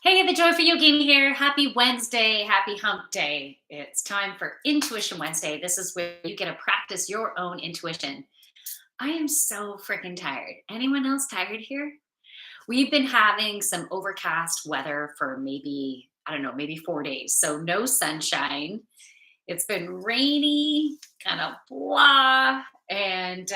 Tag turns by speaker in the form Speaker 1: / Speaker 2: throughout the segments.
Speaker 1: Hey, the Joyful Yogini here. Happy Wednesday. Happy hump day. It's time for Intuition Wednesday. This is where you get to practice your own intuition. I am so freaking tired. Anyone else tired here? We've been having some overcast weather for maybe, I don't know, maybe 4 days. So no sunshine. It's been rainy, kind of blah. And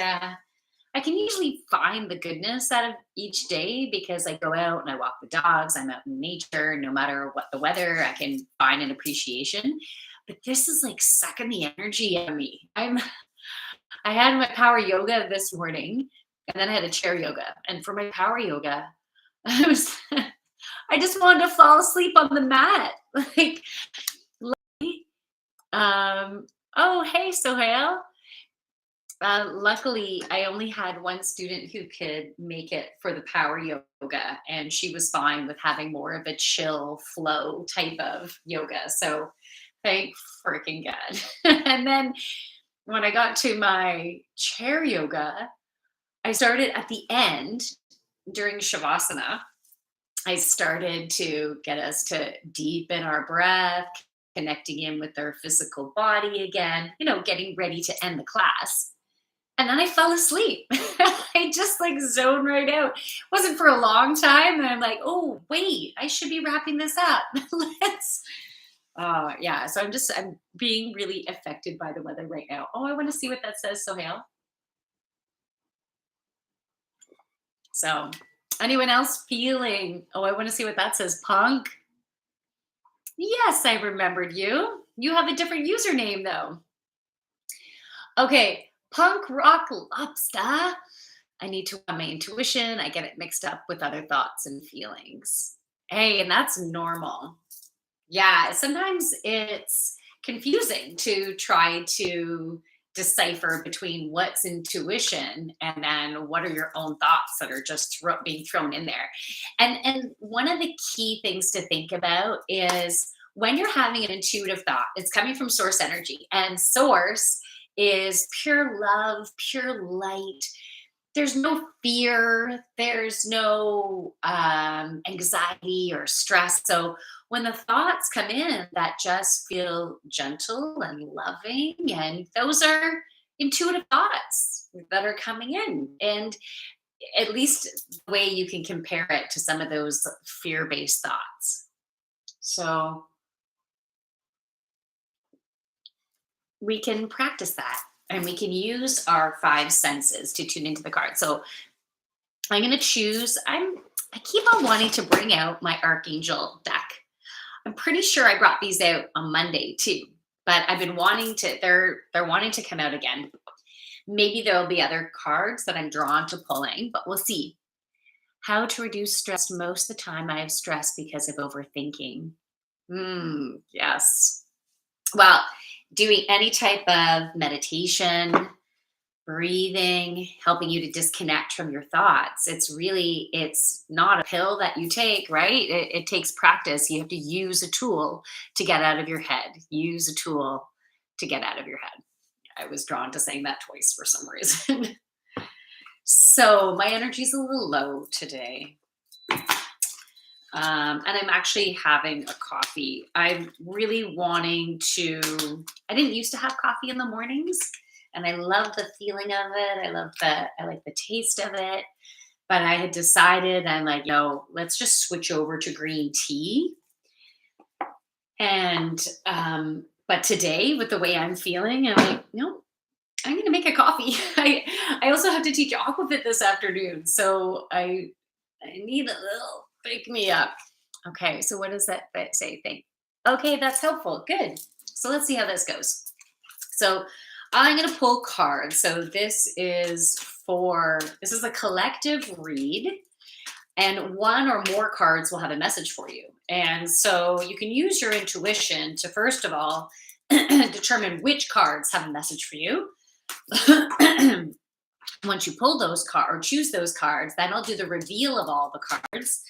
Speaker 1: I can usually find the goodness out of each day because I go out and I walk the dogs. I'm out in nature. No matter what the weather, I can find an appreciation. But this is like sucking the energy out of me. I had my power yoga this morning and then I had a chair yoga. And for my power yoga, I was I just wanted to fall asleep on the mat. Like, oh hey Sohail. Luckily, I only had one student who could make it for the power yoga, and she was fine with having more of a chill flow type of yoga. So, thank freaking God. And then when I got to my chair yoga, I started at the end during Shavasana. I started to get us to deepen our breath, connecting in with our physical body again, getting ready to end the class. And then I fell asleep. I just like zoned right out. Wasn't for a long time. And I'm like, oh, wait, I should be wrapping this up. Let's, yeah. So I'm being really affected by the weather right now. Oh, I want to see what that says, Sohail. So, anyone else feeling? Oh, I want to see what that says, Punk. Yes, I remembered you. You have a different username though. Okay, Punk Rock Lobster. I need to run my intuition. I get it mixed up with other thoughts and feelings. Hey, and that's normal. Yeah, sometimes it's confusing to try to decipher between what's intuition and then what are your own thoughts that are just being thrown in there. And one of the key things to think about is when you're having an intuitive thought, it's coming from source energy, and source is pure love, pure light. There's no fear, there's no anxiety or stress. So when the thoughts come in that just feel gentle and loving, and those are intuitive thoughts that are coming in. And at least the way you can compare it to some of those fear based thoughts. So we can practice that and we can use our five senses to tune into the card. So I'm going to choose, I keep on wanting to bring out my Archangel deck. I'm pretty sure I brought these out on Monday too, but I've been wanting to, they're wanting to come out again. Maybe there'll be other cards that I'm drawn to pulling, but we'll see. How to reduce stress. Most of the time I have stress because of overthinking. Yes. Well, doing any type of meditation, breathing, helping you to disconnect from your thoughts. It's not a pill that you take, right? It takes practice. You have to use a tool to get out of your head. Use a tool to get out of your head. I was drawn to saying that twice for some reason. So my energy's a little low today. And I'm actually having a coffee. I'm really wanting to, I didn't used to have coffee in the mornings, and I love the feeling of it. I like the taste of it. But I had decided, I'm like, let's just switch over to green tea. And but today, with the way I'm feeling, I'm like, no, I'm gonna make a coffee. I also have to teach aquafit this afternoon. So I need a little pick me up. Okay, so what does that say? Think. Okay, that's helpful. Good. So let's see how this goes. So I'm going to pull cards. So this is a collective read, and one or more cards will have a message for you. And so you can use your intuition to, first of all, determine which cards have a message for you. Once you pull those cards or choose those cards, then I'll do the reveal of all the cards.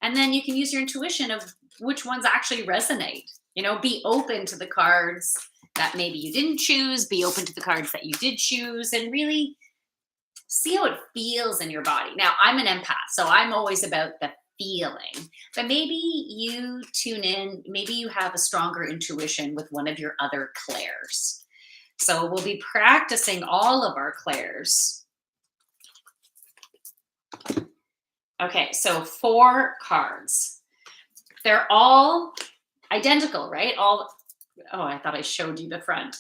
Speaker 1: And then you can use your intuition of which ones actually resonate. Be open to the cards that maybe you didn't choose, be open to the cards that you did choose, and really see how it feels in your body. Now, I'm an empath, so I'm always about the feeling. But maybe you tune in, maybe you have a stronger intuition with one of your other clairs. So we'll be practicing all of our clairs. Okay, so 4 cards. They're all identical, right? All, oh, I thought I showed you the front.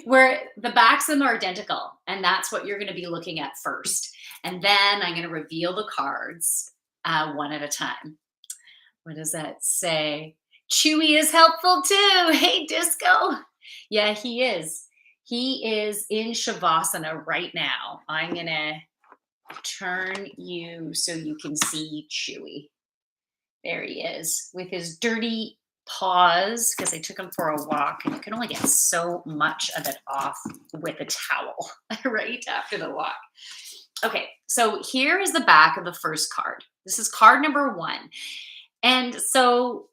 Speaker 1: Where the backs of them are identical. And that's what you're going to be looking at first. And then I'm going to reveal the cards one at a time. What does that say? Chewy is helpful too. Hey, Disco. Yeah, he is. He is in Shavasana right now. I'm going to turn you so you can see Chewy. There he is with his dirty paws because I took him for a walk and you can only get so much of it off with a towel right after the walk. Okay, so here is the back of the first card. This is card number 1. And so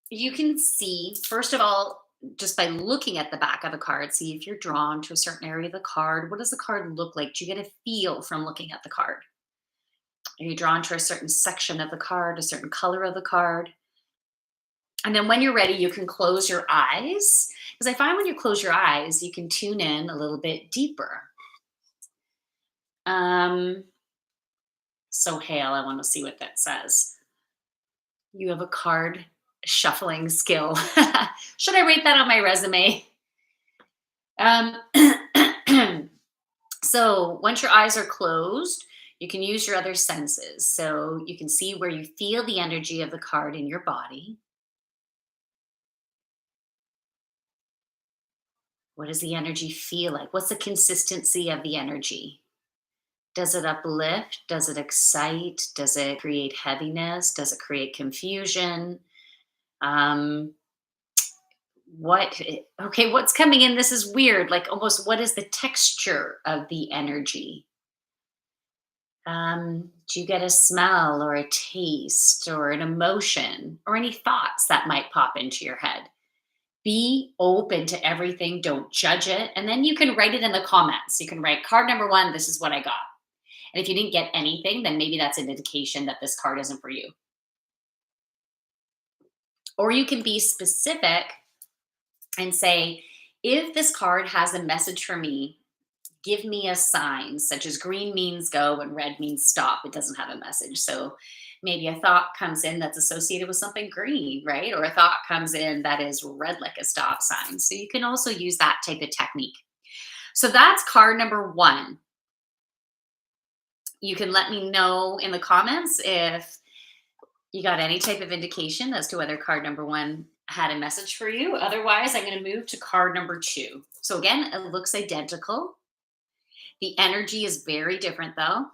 Speaker 1: you can see, first of all, just by looking at the back of the card, see if you're drawn to a certain area of the card. What does the card look like? Do you get a feel from looking at the card? Are you drawn to a certain section of the card, a certain color of the card? And then when you're ready, you can close your eyes. Because I find when you close your eyes, you can tune in a little bit deeper. So Hale, I want to see what that says. You have a card shuffling skill. Should I rate that on my resume? So once your eyes are closed, you can use your other senses. So you can see where you feel the energy of the card in your body. What does the energy feel like? What's the consistency of the energy? Does it uplift? Does it excite? Does it create heaviness? Does it create confusion? What's coming in? This is weird. Like almost, what is the texture of the energy? Do you get a smell or a taste or an emotion or any thoughts that might pop into your head? Be open to everything. Don't judge it. And then you can write it in the comments. You can write card number 1, this is what I got. And if you didn't get anything, then maybe that's an indication that this card isn't for you. Or you can be specific and say, if this card has a message for me, give me a sign, such as green means go and red means stop. It doesn't have a message. So maybe a thought comes in that's associated with something green, right? Or a thought comes in that is red, like a stop sign. So you can also use that type of technique. So that's card number 1. You can let me know in the comments if you got any type of indication as to whether card number 1 had a message for you. Otherwise, I'm going to move to card number 2. So again, it looks identical. The energy is very different though.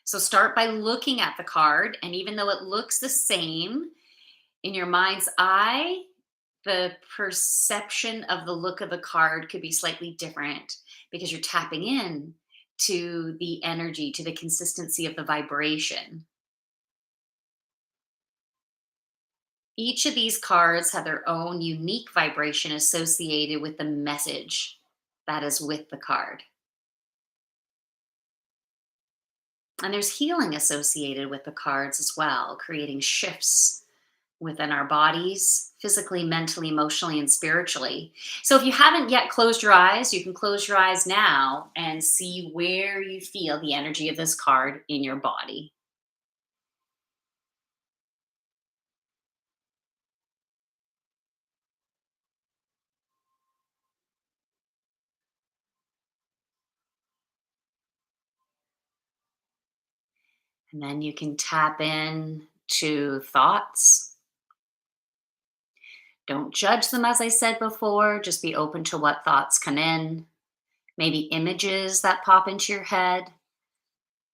Speaker 1: So start by looking at the card, and even though it looks the same, in your mind's eye, the perception of the look of the card could be slightly different because you're tapping in to the energy, to the consistency of the vibration. Each of these cards have their own unique vibration associated with the message that is with the card. And there's healing associated with the cards as well, creating shifts within our bodies, physically, mentally, emotionally, and spiritually. So if you haven't yet closed your eyes, you can close your eyes now and see where you feel the energy of this card in your body. And then you can tap in to thoughts. Don't judge them, as I said before. Just be open to what thoughts come in. Maybe images that pop into your head,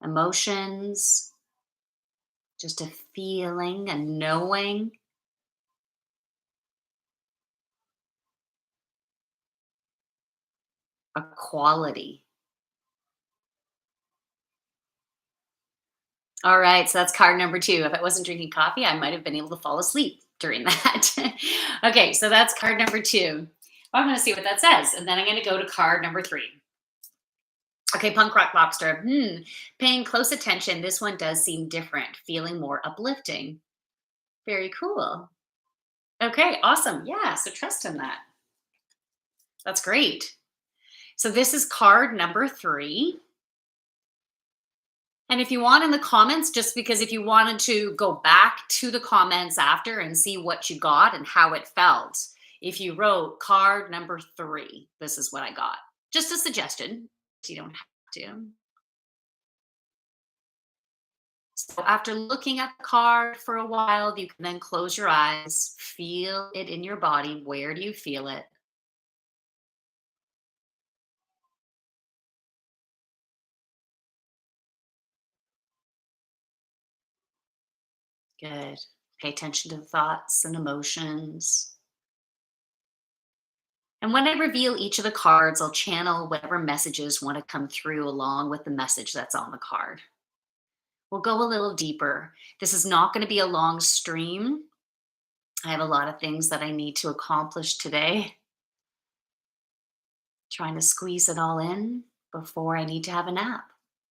Speaker 1: emotions, just a feeling, a knowing. A quality. All right, so that's card number 2. If I wasn't drinking coffee, I might have been able to fall asleep during that. Okay, so that's card number 2. Well, I'm going to see what that says, and then I'm going to go to card number 3. Okay, punk rock lobster. Paying close attention. This one does seem different, feeling more uplifting. Very cool. Okay, awesome. Yeah, so trust in that. That's great. So this is card number 3. And if you want in the comments, just because if you wanted to go back to the comments after and see what you got and how it felt, if you wrote card number 3, this is what I got. Just a suggestion. You don't have to. So after looking at the card for a while, you can then close your eyes, feel it in your body. Where do you feel it? Good. Pay attention to the thoughts and emotions. And when I reveal each of the cards, I'll channel whatever messages want to come through along with the message that's on the card. We'll go a little deeper. This is not going to be a long stream. I have a lot of things that I need to accomplish today, trying to squeeze it all in before I need to have a nap.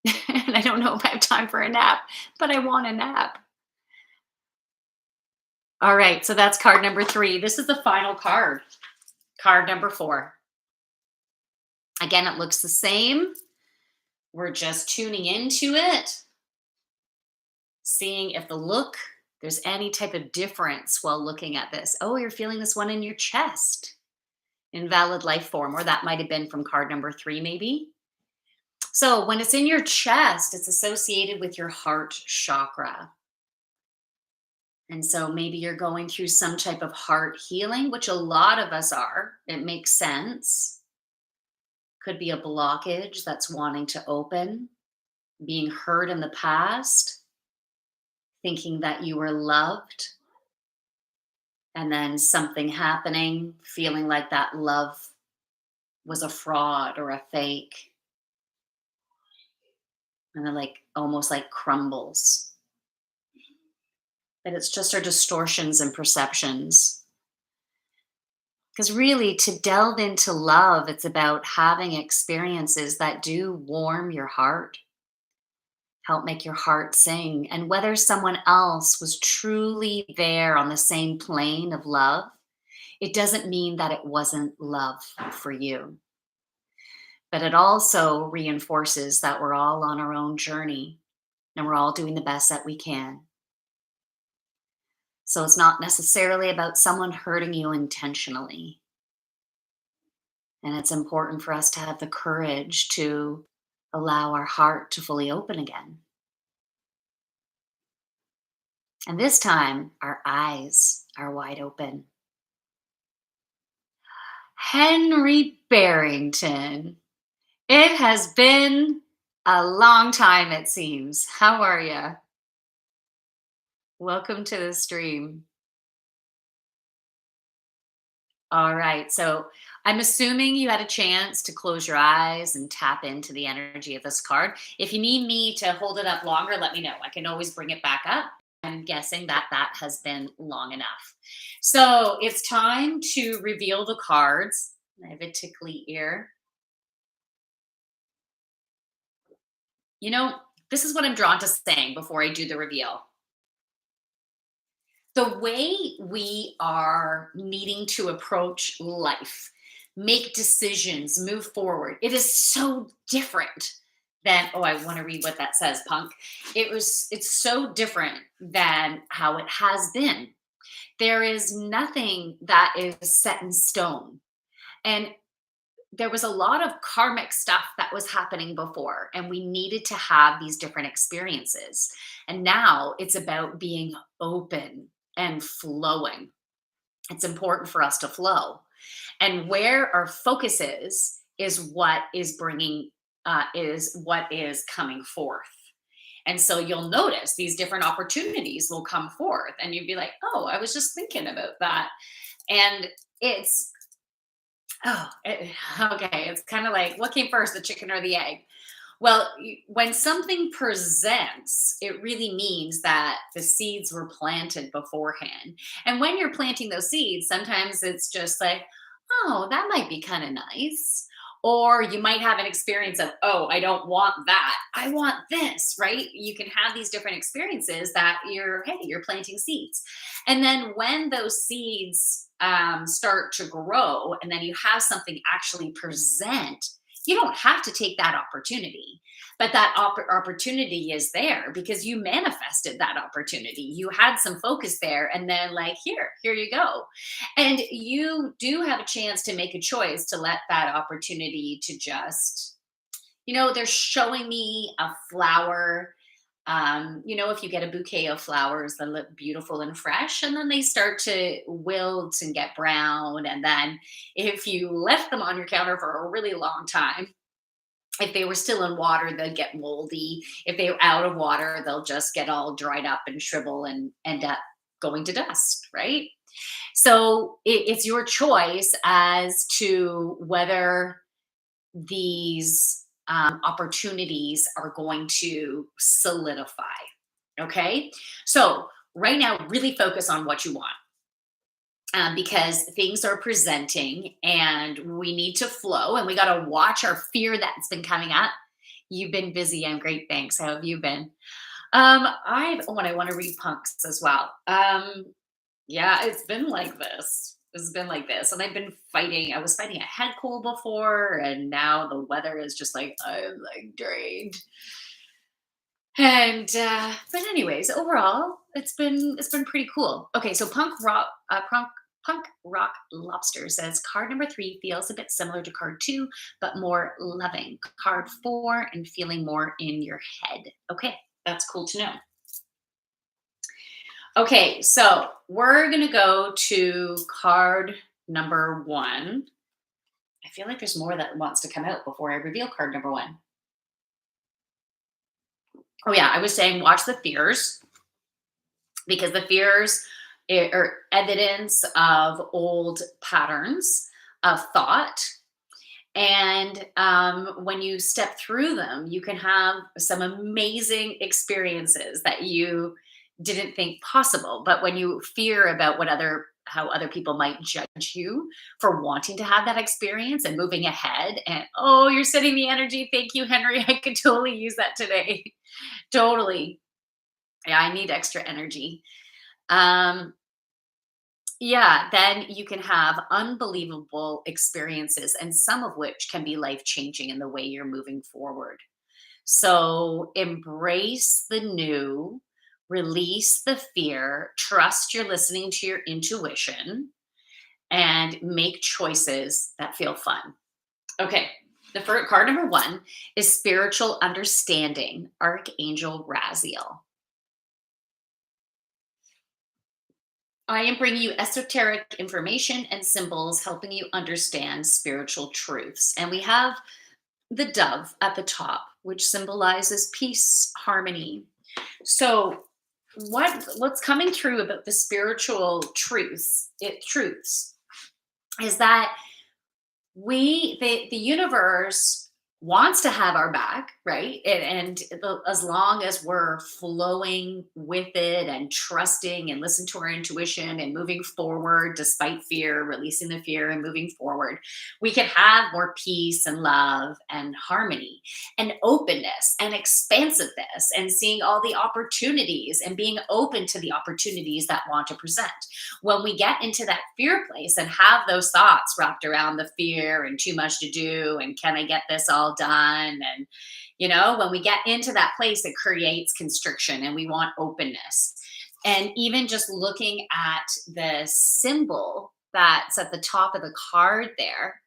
Speaker 1: And I don't know if I have time for a nap, but I want a nap. All right, so that's card number 3. This is the final card, card number 4. Again, it looks the same. We're just tuning into it, seeing if there's any type of difference while looking at this. Oh, you're feeling this one in your chest, invalid life form, or that might have been from card number 3, maybe. So when it's in your chest, it's associated with your heart chakra. And so maybe you're going through some type of heart healing, which a lot of us are. It makes sense. Could be a blockage that's wanting to open, being hurt in the past, thinking that you were loved, and then something happening, feeling like that love was a fraud or a fake, and then like almost like crumbles. But it's just our distortions and perceptions. Because really, to delve into love, it's about having experiences that do warm your heart, help make your heart sing. And whether someone else was truly there on the same plane of love, it doesn't mean that it wasn't love for you. But it also reinforces that we're all on our own journey and we're all doing the best that we can. So it's not necessarily about someone hurting you intentionally. And it's important for us to have the courage to allow our heart to fully open again. And this time, our eyes are wide open. Henry Barrington. It has been a long time, it seems. How are you? Welcome to the stream. All right. So I'm assuming you had a chance to close your eyes and tap into the energy of this card. If you need me to hold it up longer, let me know. I can always bring it back up. I'm guessing that that has been long enough. So it's time to reveal the cards. I have a tickly ear. You know, this is what I'm drawn to saying before I do the reveal. The way we are needing to approach life, make decisions, move forward, it is so different than, oh, I want to read what that says, punk. It's so different than how it has been. There is nothing that is set in stone. And there was a lot of karmic stuff that was happening before, and we needed to have these different experiences. And now it's about being open and flowing. It's important for us to flow. And where our focus is what is bringing, is what is coming forth. And so you'll notice these different opportunities will come forth, and you'd be like, oh, I was just thinking about that. And it's, okay. It's kind of like, what came first, the chicken or the egg? Well, when something presents, it really means that the seeds were planted beforehand. And when you're planting those seeds, sometimes it's just like, oh, that might be kind of nice. Or you might have an experience of, oh, I don't want that. I want this, right? You can have these different experiences that hey, you're planting seeds. And then when those seeds start to grow and then you have something actually present, you don't have to take that opportunity, but that opportunity is there because you manifested that opportunity. You had some focus there, and then, like, here you go. And you do have a chance to make a choice to let that opportunity to just, they're showing me a flower. If you get a bouquet of flowers that look beautiful and fresh, and then they start to wilt and get brown. And then if you left them on your counter for a really long time, if they were still in water, they'd get moldy. If they were out of water, they'll just get all dried up and shrivel and end up going to dust, right? So it's your choice as to whether these opportunities are going to solidify. Okay. So right now, really focus on what you want, because things are presenting and we need to flow, and we got to watch our fear that's been coming up. You've been busy. I'm great. Thanks. How have you been? I want to read punks as well. Yeah, it's been like this. It's been like this. And I've been fighting. I was fighting a head cold before, and now the weather is just like, I'm like drained. And but anyways, overall, it's been pretty cool. Okay, so punk rock lobster says card number 3 feels a bit similar to card 2, but more loving. Card 4 and feeling more in your head. Okay, that's cool to know. Okay, so we're gonna go to card number 1. I feel like there's more that wants to come out before I reveal card number 1. Oh yeah, I was saying watch the fears, because the fears are evidence of old patterns of thought. And when you step through them, you can have some amazing experiences that you didn't think possible. But when you fear about how other people might judge you for wanting to have that experience and moving ahead, and oh, you're setting the energy. Thank you, Henry. I could totally use that today. Totally. Yeah, I need extra energy. Um, yeah, then you can have unbelievable experiences, and some of which can be life changing in the way you're moving forward. So embrace the new, release the fear, trust you're listening to your intuition, and make choices that feel fun. Okay, the first card number 1 is spiritual understanding, Archangel Raziel. I am bringing you esoteric information and symbols, helping you understand spiritual truths. And we have the dove at the top, which symbolizes peace, harmony. So, what's coming through about the spiritual truths is that the universe wants to have our back, right? As long as we're flowing with it and trusting and listen to our intuition and moving forward despite fear, releasing the fear and moving forward, we can have more peace and love and harmony and openness and expansiveness and seeing all the opportunities and being open to the opportunities that want to present. When we get into that fear place and have those thoughts wrapped around the fear and too much to do and can I get this all done, and when we get into that place, it creates constriction and we want openness. And even just looking at the symbol that's at the top of the card there,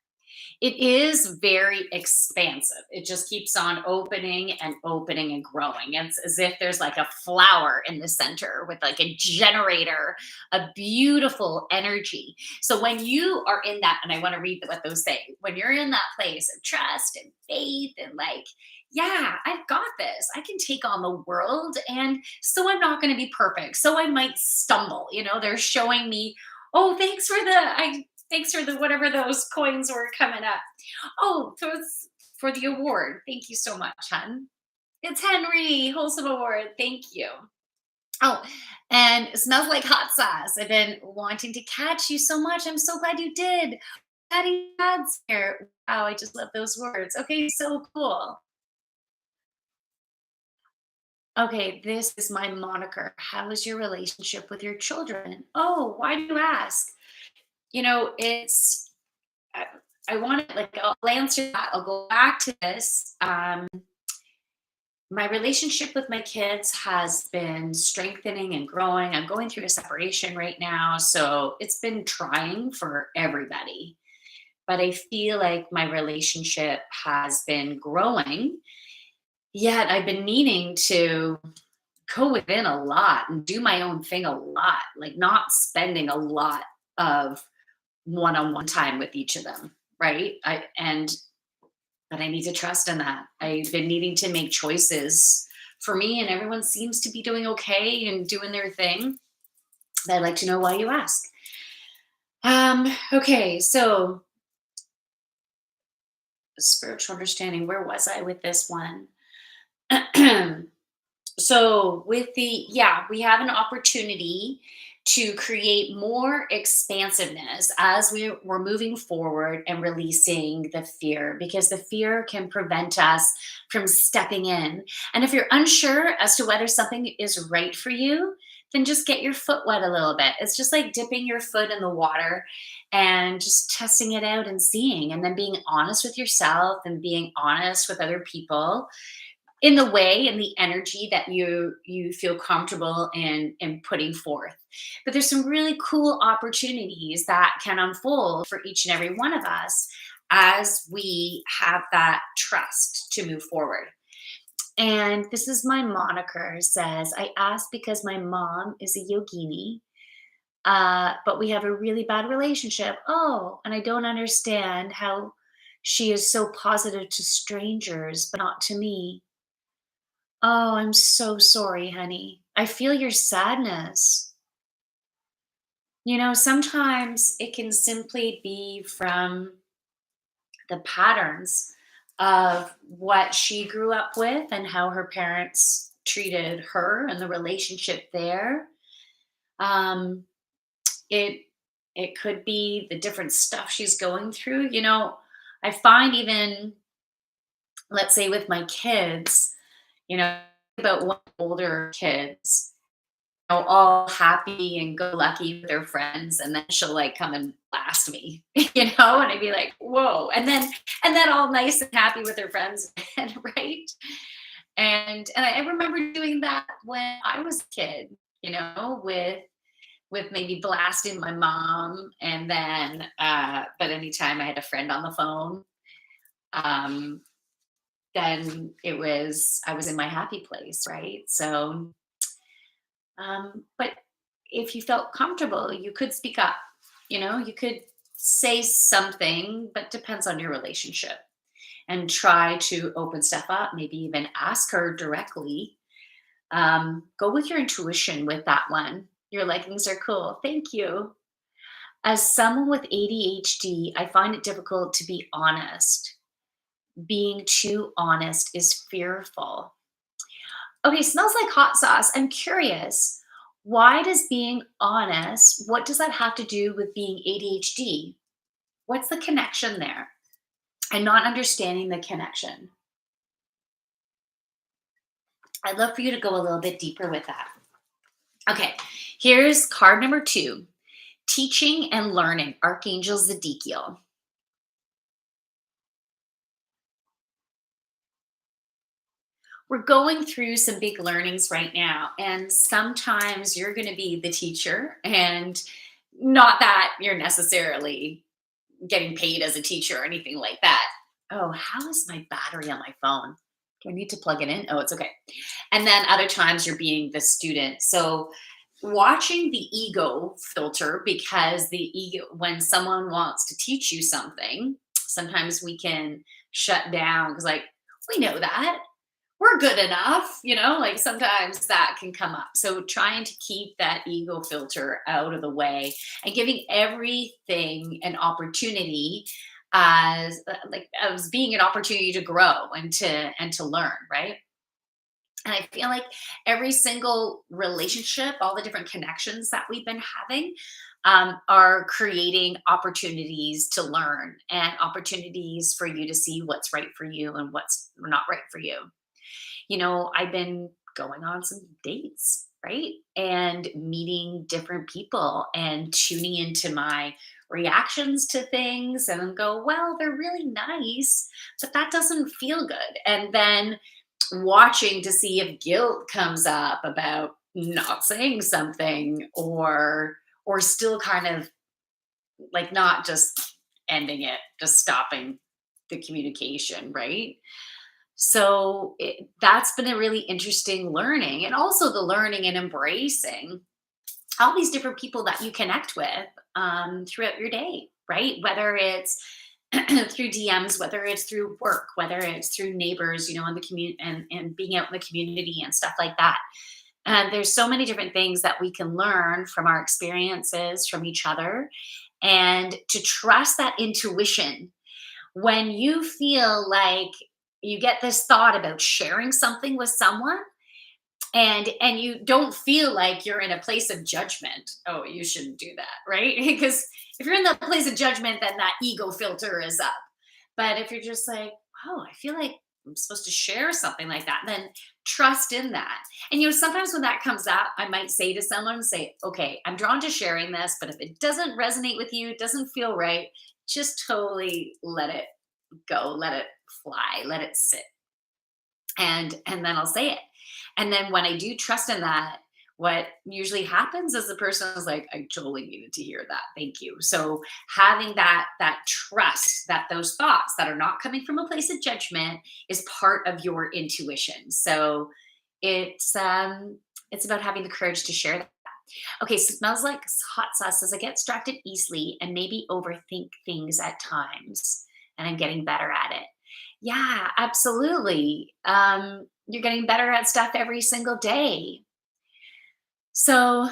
Speaker 1: it is very expansive. It just keeps on opening and growing. It's as if there's like a flower in the center with like a generator, a beautiful energy. So when you are in that, and I want to read what those say, when you're in that place of trust and faith and like, yeah, I've got this. I can take on the world. And so I'm not going to be perfect. So I might stumble. They're showing me, oh, thanks for the whatever those coins were coming up. Oh, those for the award. Thank you so much, hun. It's Henry, Wholesome Award. Thank you. Oh, and it smells like hot sauce. I've been wanting to catch you so much. I'm so glad you did. daddy dads here. Wow, I just love those words. Okay, so cool. Okay, this is my moniker. How is your relationship with your children? Oh, why do you ask? It's I, I want to like I'll answer that. I'll go back to this. My relationship with my kids has been strengthening and growing. I'm going through a separation right now, so it's been trying for everybody. But I feel like my relationship has been growing. Yet I've been needing to go within a lot and do my own thing a lot, like not spending a lot of one-on-one time with each of them, right? But I need to trust in that. I've been needing to make choices for me, and everyone seems to be doing okay and doing their thing. But I'd like to know why you ask. Okay, so spiritual understanding, where was I with this one? So with the yeah, we have an opportunity to create more expansiveness as we're moving forward and releasing the fear, because the fear can prevent us from stepping in. And if you're unsure as to whether something is right for you, then just get your foot wet a little bit. It's just like dipping your foot in the water and just testing it out and seeing, and then being honest with yourself and being honest with other people in the way and the energy that you feel comfortable in putting forth. But there's some really cool opportunities that can unfold for each and every one of us as we have that trust to move forward. And this is my moniker. Says, I ask because my mom is a yogini, but we have a really bad relationship. Oh, and I don't understand how she is so positive to strangers but not to me. Oh, I'm so sorry, honey. I feel your sadness. Sometimes it can simply be from the patterns of what she grew up with and how her parents treated her and the relationship there. Um, it it could be the different stuff she's going through. I find even, let's say, with my kids, you know, about one older kids all happy and go lucky with their friends, and then she'll like come and blast me, and I'd be like, whoa. And then all nice and happy with her friends, and right. And I remember doing that when I was a kid, with maybe blasting my mom, and then but anytime I had a friend on the phone, um, then I was in my happy place, right? So but if you felt comfortable, you could speak up. You could say something, but depends on your relationship, and try to open stuff up. Maybe even ask her directly. Go with your intuition with that one. Your leggings are cool. Thank you. As someone with ADHD, I find it difficult to be honest. Being too honest is fearful. Okay, smells like hot sauce. I'm curious. Why does being honest, what does that have to do with being ADHD? What's the connection there? I'm not understanding the connection. I'd love for you to go a little bit deeper with that. Okay, here's card number 2, teaching and learning, Archangel Zedekiel. We're going through some big learnings right now, and sometimes you're going to be the teacher, and not that you're necessarily getting paid as a teacher or anything like that. Oh, how is my battery on my phone? Do I need to plug it in? Oh, it's okay. And then other times you're being the student. So watching the ego filter, because the ego, when someone wants to teach you something, sometimes we can shut down because, like, we know that we're good enough, like sometimes that can come up. So trying to keep that ego filter out of the way and giving everything an opportunity, as being an opportunity to grow and to learn, right? And I feel like every single relationship, all the different connections that we've been having, are creating opportunities to learn and opportunities for you to see what's right for you and what's not right for you. I've been going on some dates, right? And meeting different people and tuning into my reactions to things and go, well, they're really nice, but that doesn't feel good. And then watching to see if guilt comes up about not saying something or still kind of like not just ending it, just stopping the communication, right? So that's been a really interesting learning, and also the learning and embracing all these different people that you connect with throughout your day, right? Whether it's through DMs, whether it's through work, whether it's through neighbors, in the community and being out in the community and stuff like that. And there's so many different things that we can learn from our experiences, from each other, and to trust that intuition when you feel like you get this thought about sharing something with someone and you don't feel like you're in a place of judgment. Oh, you shouldn't do that, right? Because if you're in the place of judgment, then that ego filter is up. But if you're just like, oh, I feel like I'm supposed to share something like that, then trust in that. And sometimes when that comes up, I might say to someone, say, okay, I'm drawn to sharing this, but if it doesn't resonate with you, it doesn't feel right, just totally let it go, let it fly, let it sit. And then I'll say it. And then when I do trust in that, what usually happens is the person is like, I totally needed to hear that. Thank you. So having that trust that those thoughts that are not coming from a place of judgment is part of your intuition. So it's about having the courage to share that. Okay, so smells like hot sauce says I get distracted easily and maybe overthink things at times, and I'm getting better at it. Yeah, absolutely. You're getting better at stuff every single day. So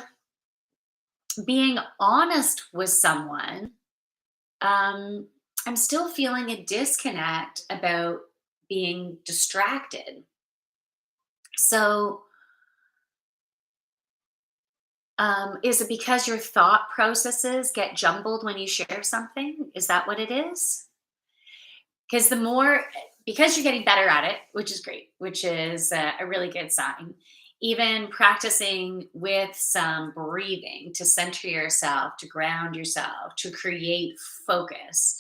Speaker 1: being honest with someone, um, I'm still feeling a disconnect about being distracted. So, is it because your thought processes get jumbled when you share something? Is that what it is? Because because you're getting better at it, which is great, which is a really good sign. Even practicing with some breathing to center yourself, to ground yourself, to create focus.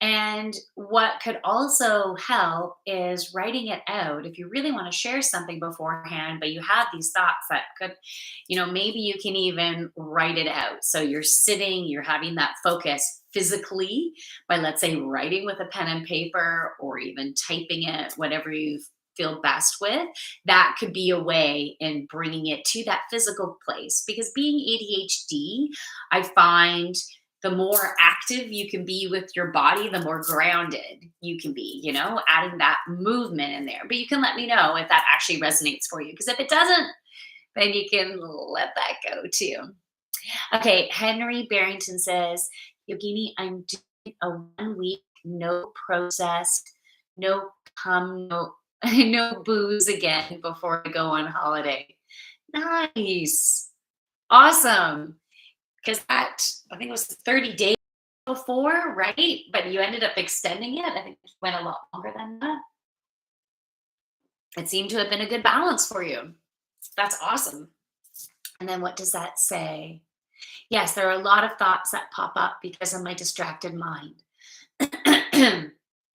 Speaker 1: And what could also help is writing it out. If you really want to share something beforehand, but you have these thoughts that could, maybe you can even write it out. So you're sitting, you're having that focus physically by, let's say, writing with a pen and paper or even typing it, whatever you feel best with. That could be a way in bringing it to that physical place. Because being ADHD, I find the more active you can be with your body, the more grounded you can be, adding that movement in there. But you can let me know if that actually resonates for you. Because if it doesn't, then you can let that go too. Okay, Henry Barrington says, Yogini, I'm doing a 1 week, no processed, no no, no booze again before I go on holiday. Nice. Awesome. Because that, I think it was 30 days before, right? But you ended up extending it. I think it went a lot longer than that. It seemed to have been a good balance for you. That's awesome. And then what does that say? Yes, there are a lot of thoughts that pop up because of my distracted mind.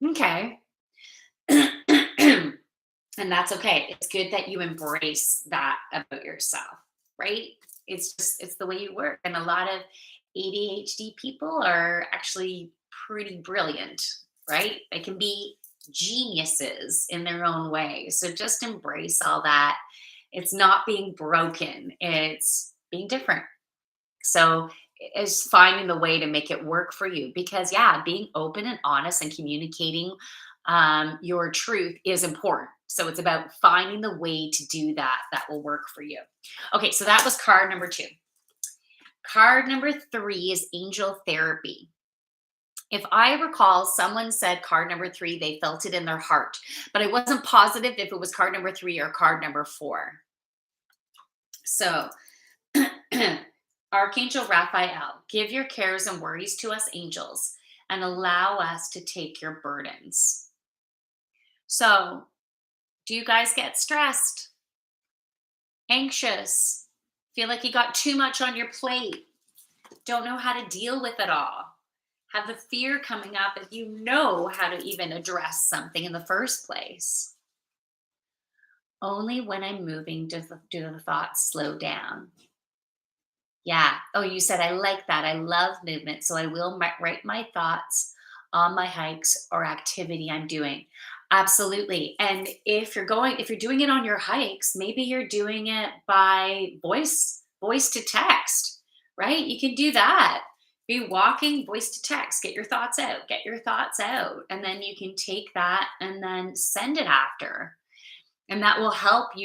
Speaker 1: Okay. And that's okay. It's good that you embrace that about yourself, right? It's the way you work. And a lot of ADHD people are actually pretty brilliant, right? They can be geniuses in their own way. So just embrace all that. It's not being broken, it's being different. So it's finding the way to make it work for you because, yeah, being open and honest and communicating your truth is important. So it's about finding the way to do that that will work for you. Okay, so that was card number 2. Card number 3 is angel therapy. If I recall, someone said card number 3, they felt it in their heart, but I wasn't positive if it was card number 3 or card number 4. So Archangel Raphael, give your cares and worries to us angels and allow us to take your burdens. So, do you guys get stressed, anxious, feel like you got too much on your plate, don't know how to deal with it all? Have the fear coming up if you know how to even address something in the first place? Only when I'm moving do the thoughts slow down. Yeah. Oh, you said, I like that. I love movement. So I will write my thoughts on my hikes or activity I'm doing. Absolutely. And if you're doing it on your hikes, maybe you're doing it by voice to text, right? You can do that. Be walking, voice to text, get your thoughts out. And then you can take that and then send it after. And that will help you